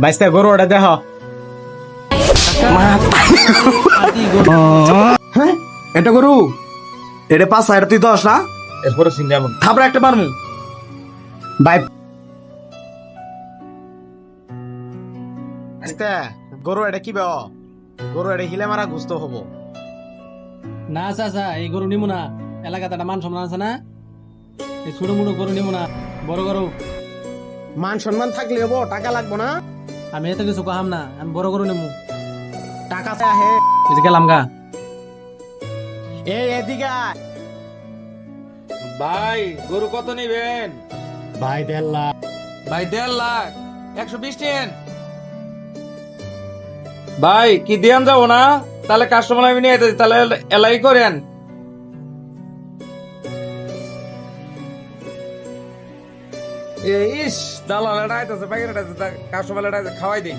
বাইস্তা গরু ওটা দেখ। হ্যাঁ এটা গরু, এটা 5 এটা তুই 10 না? এরপরে চিন্তা করুন থাপড়া একটা মারমু। ভাই। বাইস্তা গরু এটা কি বে? গরু এটা হিলে মারা গুস্ত হবো না চাচা, এই গরু নিমু না। এলাকাতে একটা মান সম্মান আছে না, এই ছোট মুটো গরু নিমু না, বড় গরু। মান সম্মান থাকলে হবো, টাকা লাগবো না। আমি এত কিছু কহাম না, আমি বড় গরু নিমু। টাকা আহে এই যে গেলাম গা। এই এদিকে আয়। ভাই গরু কত নিবেন? ভাই 1.5 লাখ। ভাই 1.5 লাখ, 120 টেন। ভাই কি দিয়ান যাবো না? তাহলে কাস্টমার আমি নিয়ে যেতেছি, তাহলে এলাই করেন। ইস দালাল এটা আইতেছে, বাইরে কাস্টমার এটা খাওয়াই দিই।